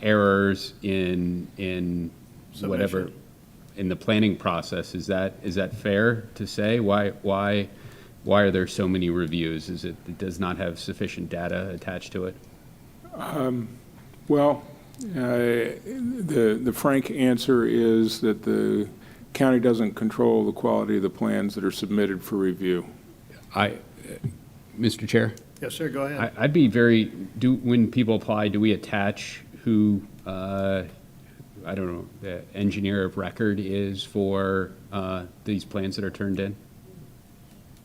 G: errors in whatever, in the planning process. Is that fair to say? Why are there so many reviews? Is it does not have sufficient data attached to it?
Q: The frank answer is that the county doesn't control the quality of the plans that are submitted for review.
G: Mr. Chair?
B: Yes, sir, go ahead.
G: I'd be when people apply, do we attach who, I don't know, the engineer of record is for these plans that are turned in?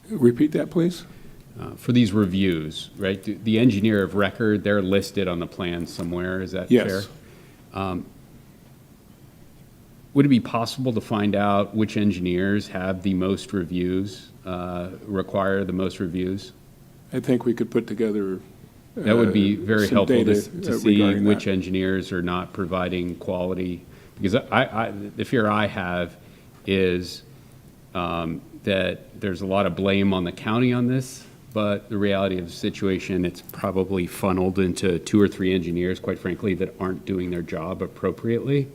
Q: Repeat that, please.
G: For these reviews, right? The engineer of record, they're listed on the plan somewhere. Is that
Q: yes.
G: fair? Would it be possible to find out which engineers have the most reviews, require the most reviews?
Q: I think we could put together
G: that would be very helpful to see which
Q: that.
G: engineers are not providing quality. Because the fear I have is that there's a lot of blame on the county on this, but the reality of the situation, it's probably funneled into 2 or 3 engineers, quite frankly, that aren't doing their job appropriately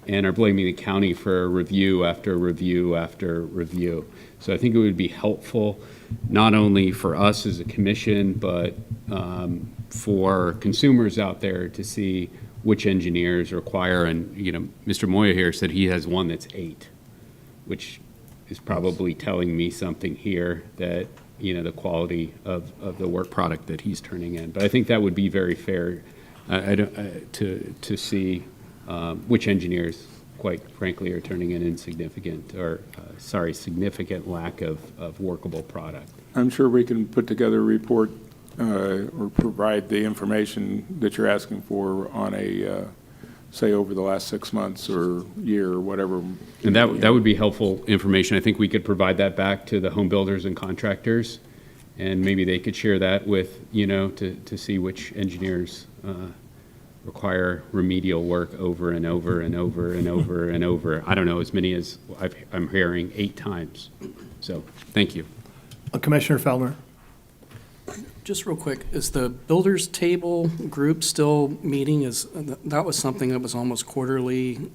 G: and are blaming the county for review after review after review. So I think it would be helpful, not only for us as a commission, but for consumers out there to see which engineers require. And, Mr. Moya here said he has one that's 8, which is probably telling me something here that, the quality of the work product that he's turning in. But I think that would be very fair to see which engineers, quite frankly, are turning in significant lack of workable product.
Q: I'm sure we can put together a report or provide the information that you're asking for on a, say, over the last 6 months or year or whatever.
G: And that would be helpful information. I think we could provide that back to the home builders and contractors, and maybe they could share that with, to see which engineers require remedial work over and over and over and over and over. I don't know, as many as I'm hearing 8 times. So, thank you.
B: Commissioner Feldner.
R: Just real quick, is the builders table group still meeting? That was something that was almost quarterly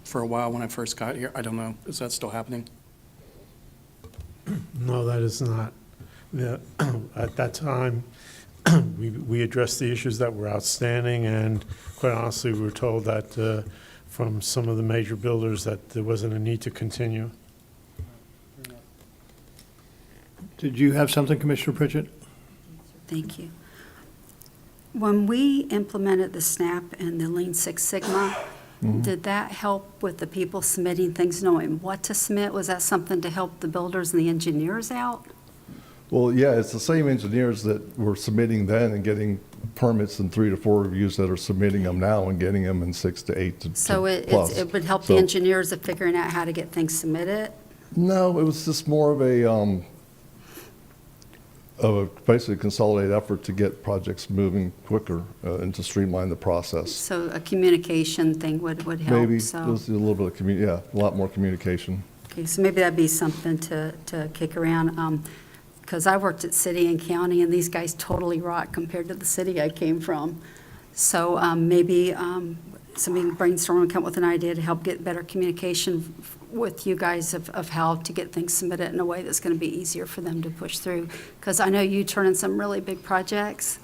R: for a while when I first got here. I don't know. Is that still happening?
S: No, that is not. At that time, we addressed the issues that were outstanding, and quite honestly, we were told that from some of the major builders that there wasn't a need to continue.
B: Did you have something, Commissioner Pritchett?
M: Thank you. When we implemented the SNAP and the Lean Six Sigma, did that help with the people submitting things, knowing what to submit? Was that something to help the builders and the engineers out?
P: Well, yeah, it's the same engineers that were submitting then and getting permits than 3 to 4 reviews that are submitting them now and getting them in 6 to 8 to
M: So
P: plus.
M: it would help
P: So-
M: the engineers of figuring out how to get things submitted?
P: No, it was just more of a basically consolidated effort to get projects moving quicker and to streamline the process.
M: So a communication thing would help,
P: Maybe,
M: so.
P: it was a little bit of a lot more communication.
M: Okay, so maybe that'd be something to kick around, because I worked at city and county, and these guys totally rock compared to the city I came from. So maybe somebody can brainstorm and come up with an idea to help get better communication with you guys of how to get things submitted in a way that's going to be easier for them to push through. Because I know you turn in some really big projects,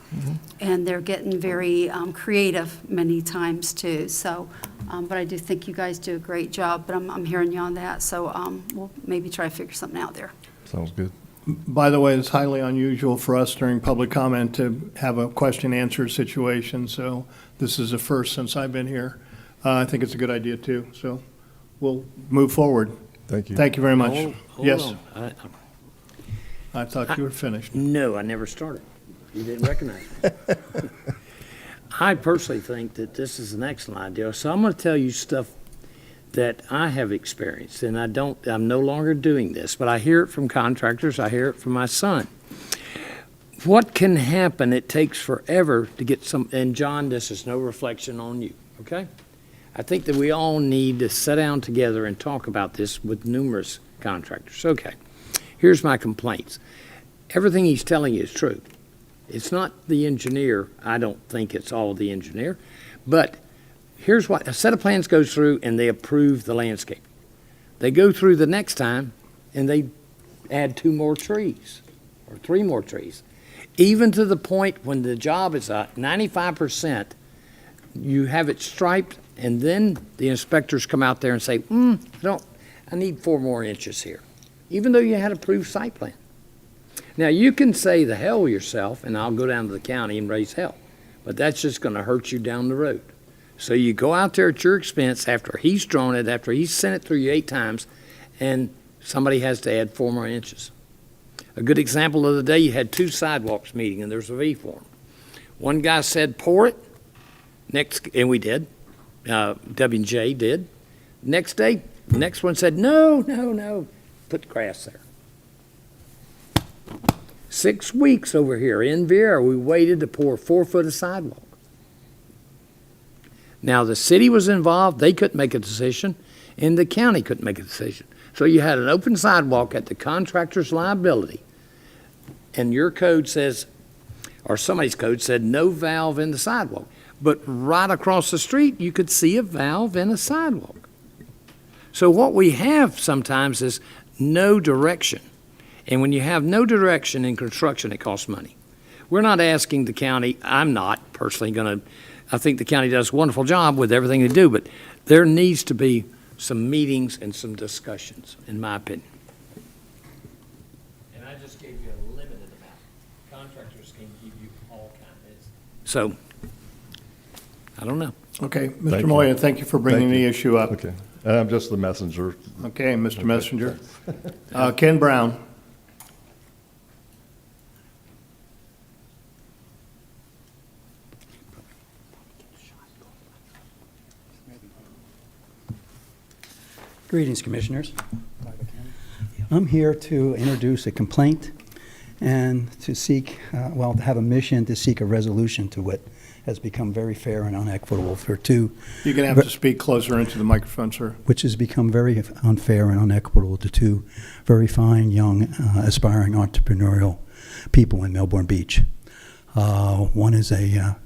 M: and they're getting very creative many times too. So, but I do think you guys do a great job, but I'm hearing you on that. So we'll maybe try to figure something out there.
P: Sounds good.
B: By the way, it's highly unusual for us during public comment to have a question-answer situation, so this is a first since I've been here. I think it's a good idea, too, so we'll move forward.
P: Thank you.
B: Thank you very much.
N: Hold
B: Yes,
N: on.
B: I thought you were finished.
N: No, I never started. You didn't recognize me. I personally think that this is an excellent idea, so I'm going to tell you stuff that I have experienced, and I'm no longer doing this, but I hear it from contractors, I hear it from my son. What can happen, it takes forever to get some, and John, this is no reflection on you, okay? I think that we all need to sit down together and talk about this with numerous contractors. Okay, here's my complaints. Everything he's telling you is true. It's not the engineer, I don't think it's all the engineer, but here's what, a set of plans goes through and they approve the landscape. They go through the next time and they add 2 more trees or 3 more trees. Even to the point when the job is 95%, you have it striped and then the inspectors come out there and say, I need 4 more inches here. Even though you had approved site plan. Now you can say the hell yourself and I'll go down to the county and raise hell, but that's just gonna hurt you down the road. So you go out there at your expense after he's drawn it, after he's sent it through you 8 times, and somebody has to add 4 more inches. A good example of the day, you had 2 sidewalks meeting, and there's a V form. One guy said, pour it, and we did. W&J did. Next day, the next one said, no, put the grass there. 6 weeks over here in Viera, we waited to pour 4 foot of sidewalk. Now, the city was involved, they couldn't make a decision, and the county couldn't make a decision. So you had an open sidewalk at the contractor's liability, and your code says, or somebody's code said, no valve in the sidewalk. But right across the street, you could see a valve in a sidewalk. So what we have sometimes is no direction. And when you have no direction in construction, it costs money. We're not asking the county, I'm not personally going to, I think the county does a wonderful job with everything they do, but there needs to be some meetings and some discussions, in my opinion. And I just gave you a limited amount. Contractors can give you all kinds. So, I don't know.
B: Okay,
P: Thank
B: Mr.
P: you.
B: Moya, thank you for bringing the issue up.
P: Okay, and I'm just the messenger.
B: Okay, Mr. Messenger. Ken Brown.
T: Greetings, Commissioners. I'm here to introduce a complaint and to seek, to have a mission to seek a resolution to what has become very fair and unequitable for 2.
B: You're going to have to speak closer into the microphone, sir.
T: Which has become very unfair and unequitable to 2 very fine, young, aspiring entrepreneurial people in Melbourne Beach. One is a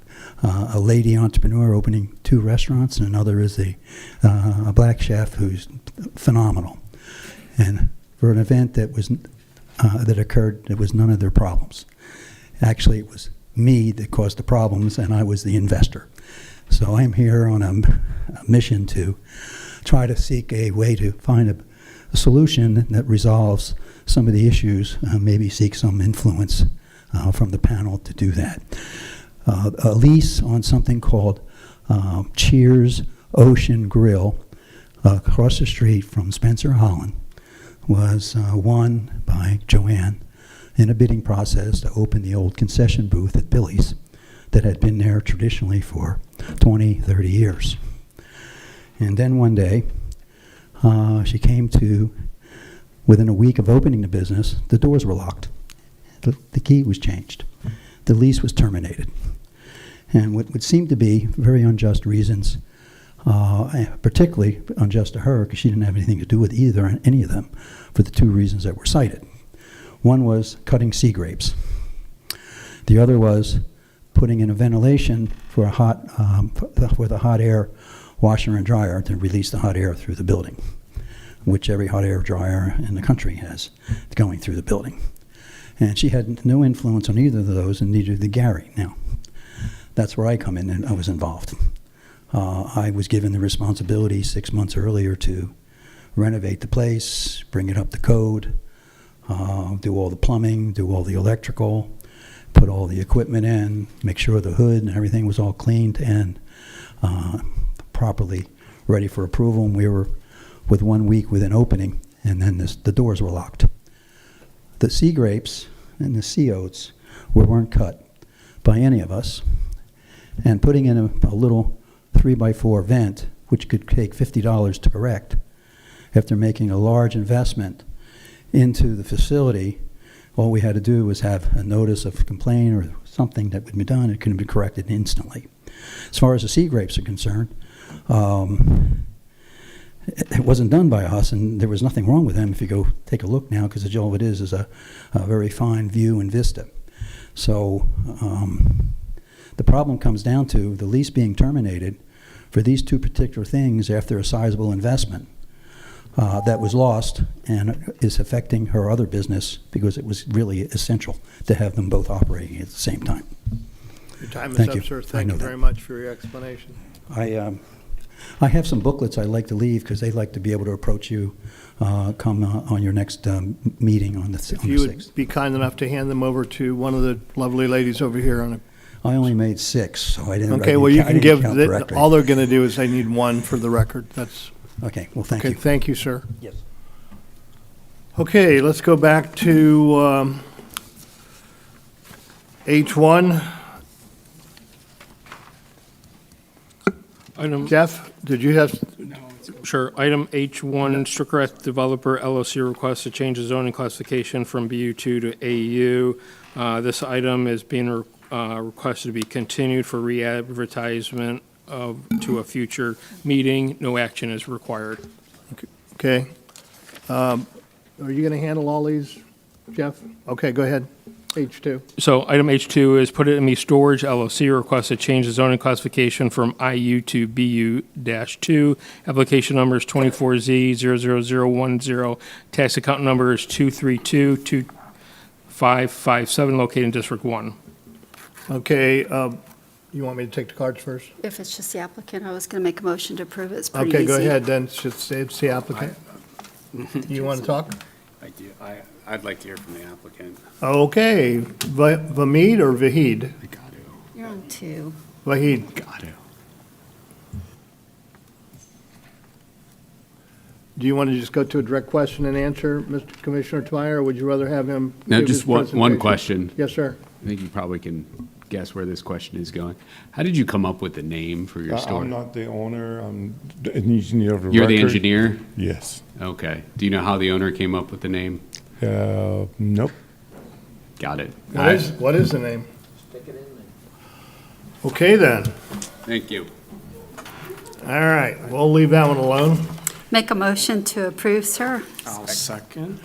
T: lady entrepreneur opening 2 restaurants, and another is a black chef who's phenomenal. And for an event that was that occurred, it was none of their problems. Actually, it was me that caused the problems, and I was the investor. So I'm here on a mission to try to seek a way to find a solution that resolves some of the issues, maybe seek some influence from the panel to do that. A lease on something called Cheers Ocean Grill across the street from Spencer Holland was won by Joanne in a bidding process to open the old concession booth at Billy's that had been there traditionally for 20, 30 years. And then one day, she came to, within a week of opening the business, the doors were locked. The key was changed. The lease was terminated. And what would seem to be very unjust reasons, particularly unjust to her because she didn't have anything to do with either and any of them for the two reasons that were cited. One was cutting sea grapes. The other was putting in a ventilation for with a hot air washer and dryer to release the hot air through the building, which every hot air dryer in the country has going through the building. And she had no influence on either of those, and neither did Gary. Now, that's where I come in, and I was involved. I was given the responsibility 6 months earlier to renovate the place, bring it up to code, do all the plumbing, do all the electrical, put all the equipment in, make sure the hood and everything was all cleaned and properly ready for approval. And we were with 1 week within opening, and then the doors were locked. The sea grapes and the sea oats weren't cut by any of us, and putting in a little 3x4 vent, which could take $50 to correct, after making a large investment into the facility, all we had to do was have a notice of complaint or something that would be done. It could be corrected instantly. As far as the sea grapes are concerned, it wasn't done by us, and there was nothing wrong with them if you go take a look now, because all it is a very fine view and vista. So the problem comes down to the lease being terminated for these two particular things after a sizable investment that was lost and is affecting her other business because it was really essential to have them both operating at the same time.
B: Your time is
T: Thank
B: up,
T: you.
B: sir.
T: I
B: Thank
T: know
B: you
T: that.
B: very much for your explanation.
T: I have some booklets I'd like to leave because they'd like to be able to approach you come on your next meeting on the 6th.
B: If you would be kind enough to hand them over to one of the lovely ladies over here on
T: I only made 6, so I didn't.
B: Okay, well, you can give, all they're going to do is they need one for the record. That's.
T: Okay, well, thank
B: okay,
T: you.
B: Thank you, sir.
T: Yes.
B: Okay, let's go back to H1. Jeff, did you have?
E: Sure. Item H1, Stickrath Developer LLC requests to change the zoning classification from BU2 to AU. This item is being requested to be continued for re-advertisement to a future meeting. No action is required.
B: Okay. Are you going to handle all these, Jeff? Okay, go ahead. H2.
E: So item H2 is Put It In Me Storage LLC requests to change the zoning classification from IU to BU-2. Application number is 24Z00010. Tax account number is 2322557, located in District 1.
B: Okay, you want me to take the cards first?
M: If it's just the applicant, I was going to make a motion to approve it. It's pretty
B: Okay,
M: easy.
B: go ahead then. It's the applicant. You want to talk?
G: I do. I'd like to hear from the applicant.
B: Okay. Vahid or Vahid?
M: You're on 2.
B: Vahid.
G: Got to.
B: Do you want to just go to a direct question and answer, Mr. Commissioner Twier, or would you rather have him?
G: No,
B: give
G: just
B: his
G: one
B: presentation?
G: question.
B: Yes, sir.
G: I think you probably can guess where this question is going. How did you come up with the name for your store?
U: I'm not the owner. I'm an engineer of the
G: You're the
U: record.
G: engineer?
U: Yes.
G: Okay. Do you know how the owner came up with the name?
U: Nope.
G: Got it.
B: What is the name? Okay, then.
G: Thank you.
B: All right, we'll leave that one alone.
M: Make a motion to approve, sir.
R: I'll second.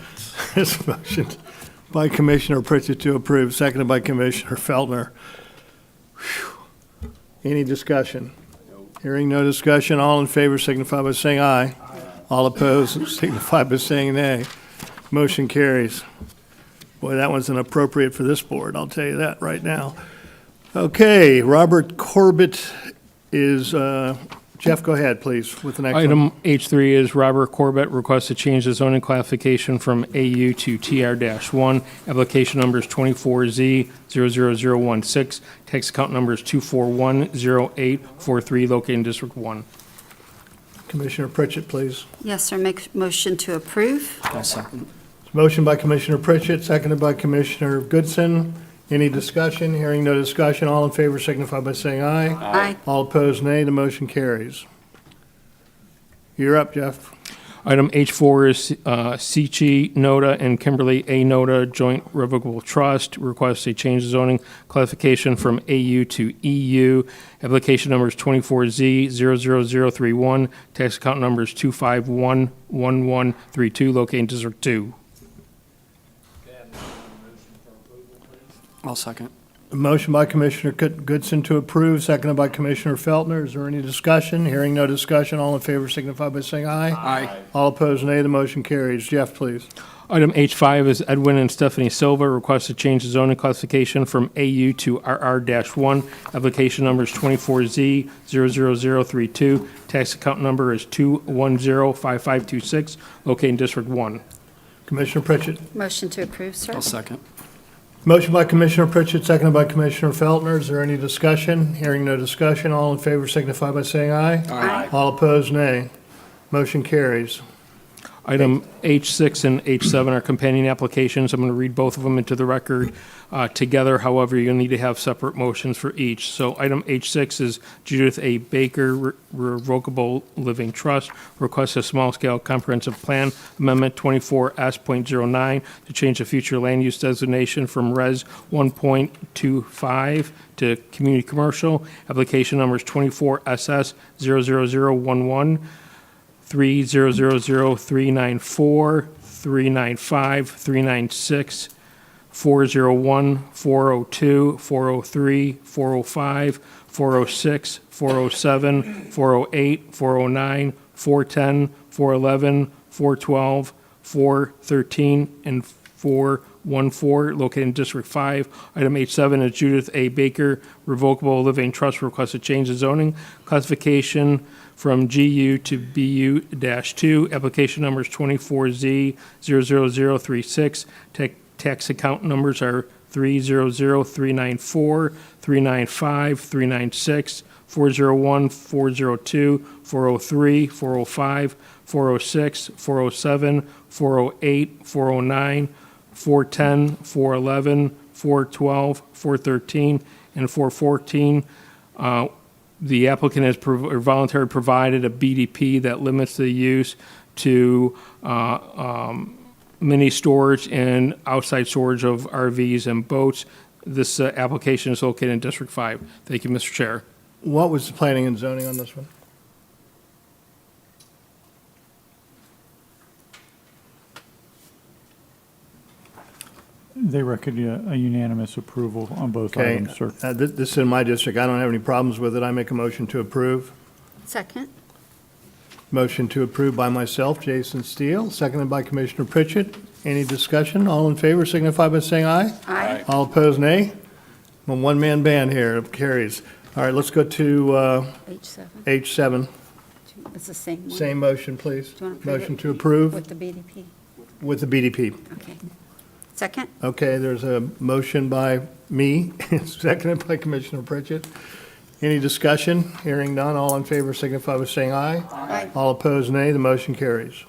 B: This motion by Commissioner Pritchett to approve, seconded by Commissioner Feltner. Whew. Any discussion? Hearing no discussion, all in favor signify by saying aye. All opposed signify by saying nay. Motion carries. Boy, that one's inappropriate for this board, I'll tell you that right now. Okay, Robert Corbett is, Jeff, go ahead, please, with the next one.
E: Item H3 is Robert Corbett requests to change the zoning classification from AU to TR-1. Application number is 24Z00016. Tax account number is 2410843, located in District 1.
B: Commissioner Pritchett, please.
M: Yes, sir. Make motion to approve.
R: I'll second.
B: Motion by Commissioner Pritchett, seconded by Commissioner Goodson. Any discussion? Hearing no discussion, all in favor signify by saying aye.
M: Aye.
B: All opposed, nay. The motion carries. You're up, Jeff.
E: Item H4 is Seiichi Noda and Kimberly A. Noda Joint Revocable Trust requests a change of zoning classification from AU to EU. Application number is 24Z00031. Tax account number is 2511132, located in District 2.
R: I'll second.
B: A motion by Commissioner Goodson to approve, seconded by Commissioner Feltner. Is there any discussion? Hearing no discussion, all in favor signify by saying aye.
R: Aye.
B: All opposed, nay. The motion carries. Jeff, please.
E: Item H5 is Edwin and Stephanie Silva request to change the zoning classification from AU to RR-1. Application number is 24Z00032. Tax account number is 2105526, located in District 1.
B: Commissioner Pritchett.
M: Motion to approve, sir.
R: I'll second.
B: Motion by Commissioner Pritchett, seconded by Commissioner Feltner. Is there any discussion? Hearing no discussion, all in favor signify by saying aye.
R: Aye.
B: All opposed, nay. Motion carries.
E: Item H6 and H7 are companion applications. I'm going to read both of them into the record together. However, you'll need to have separate motions for each. So item H6 is Judith A. Baker Revocable Living Trust requests a small-scale comprehensive plan amendment 24S.09 to change the future land use designation from Res 1.25 to community commercial. Application number is 24SS00011. 3000394, 395, 396, 401, 402, 403, 405, 406, 407, 408, 409, 410, 411, 412, 413, and 414, located in District 5. Item H7 is Judith A. Baker Revocable Living Trust requests a change of zoning classification from GU to BU-2. Application number is 24Z00036. Tax account numbers are 300394, 395, 396, 401, 402, 403, 405, 406, 407, 408, 409, 410, 411, 412, 413, and 414. The applicant has voluntarily provided a BDP that limits the use to mini storage and outside storage of RVs and boats. This application is located in District 5. Thank you, Mr. Chair.
B: What was the planning and zoning on this one?
F: They recommend a unanimous approval on both
B: Okay,
F: items, sir.
B: this is in my district. I don't have any problems with it. I make a motion to approve.
M: Second.
B: Motion to approve by myself, Jason Steele, seconded by Commissioner Pritchett. Any discussion? All in favor signify by saying aye.
M: Aye.
B: All opposed, nay. I'm a one-man band here. It carries. All right, let's go to
M: H7.
B: H7.
M: It's the same one.
B: Same motion, please.
M: Do you want to approve
B: Motion
M: it
B: to approve
M: with the BDP?
B: with the BDP.
M: Okay. Second.
B: Okay, there's a motion by me, seconded by Commissioner Pritchett. Any discussion? Hearing none, all in favor signify by saying aye.
M: Aye.
B: All opposed, nay. The motion carries.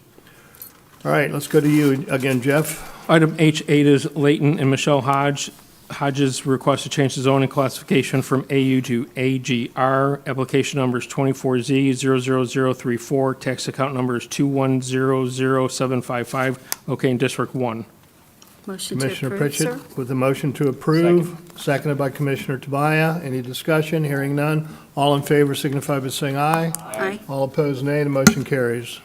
B: All right, let's go to you again, Jeff.
E: Item H8 is Leighton and Michelle Hodges request to change the zoning classification from AU to AGR. Application number is 24Z00034. Tax account number is 2100755, located in District 1.
M: Motion to
B: Commissioner
M: approve, sir.
B: Pritchett with a motion to approve, seconded by Commissioner Tobias. Any discussion? Hearing none. All in favor signify by saying aye.
M: Aye.
B: All opposed, nay. The motion carries.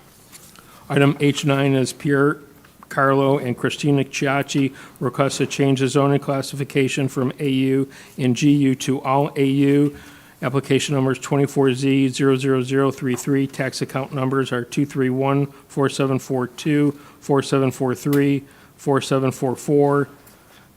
E: Item H9 is Pierre Carlo and Christina Ciacci request to change the zoning classification from AU and GU to all AU. Application number is 24Z00033. Tax account numbers are 231, 4742, 4743, 4744,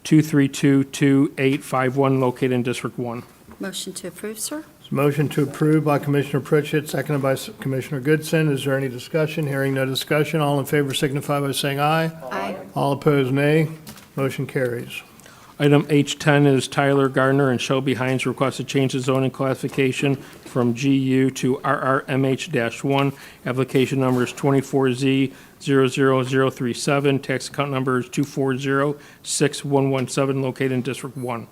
E: 2322851, located in District 1.
M: Motion to approve, sir.
B: Motion to approve by Commissioner Pritchett, seconded by Commissioner Goodson. Is there any discussion? Hearing no discussion. All in favor signify by saying aye.
M: Aye.
B: All opposed, nay. Motion carries.
E: Item H10 is Tyler Gardner and Shelby Hines request to change the zoning classification from GU to RRMH-1. Application number is 24Z00037. Tax account number is 2406117, located in District 1.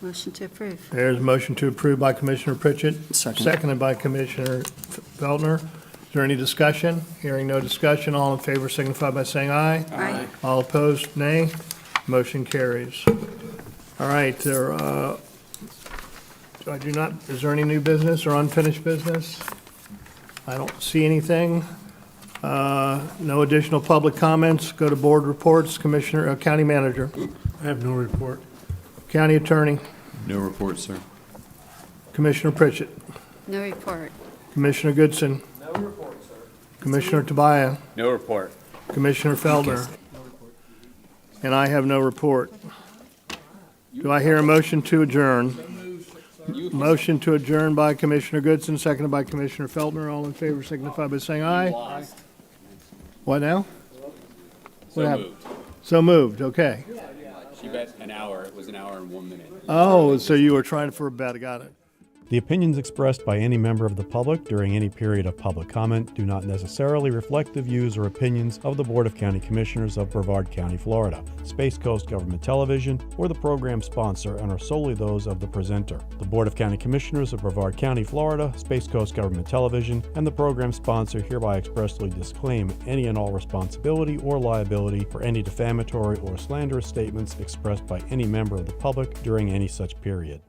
M: Motion to approve.
B: There's a motion to approve by Commissioner Pritchett.
R: Second.
B: Seconded by Commissioner Feltner. Is there any discussion? Hearing no discussion, all in favor signify by saying aye.
M: Aye.
B: All opposed, nay. Motion carries. All right, is there any new business or unfinished business? I don't see anything. No additional public comments. Go to board reports. Commissioner, County Manager.
S: I have no report.
B: County Attorney.
A: No report, sir.
B: Commissioner Pritchett.
M: No report.
B: Commissioner Goodson.
N: No report, sir.
B: Commissioner Tobias.
G: No report.
B: Commissioner Feldner. And I have no report. Do I hear a motion to adjourn? Motion to adjourn by Commissioner Goodson, seconded by Commissioner Feldner. All in favor signify by saying aye. What now? What happened? So moved, okay.
G: She bet an hour. It was an hour and 1 minute.
B: Oh, so you were trying for a bet. I got it.
V: The opinions expressed by any member of the public during any period of public comment do not necessarily reflect the views or opinions of the Board of County Commissioners of Brevard County, Florida, Space Coast Government Television, or the program sponsor, and are solely those of the presenter. The Board of County Commissioners of Brevard County, Florida, Space Coast Government Television, and the program sponsor hereby expressly disclaim any and all responsibility or liability for any defamatory or slanderous statements expressed by any member of the public during any such period.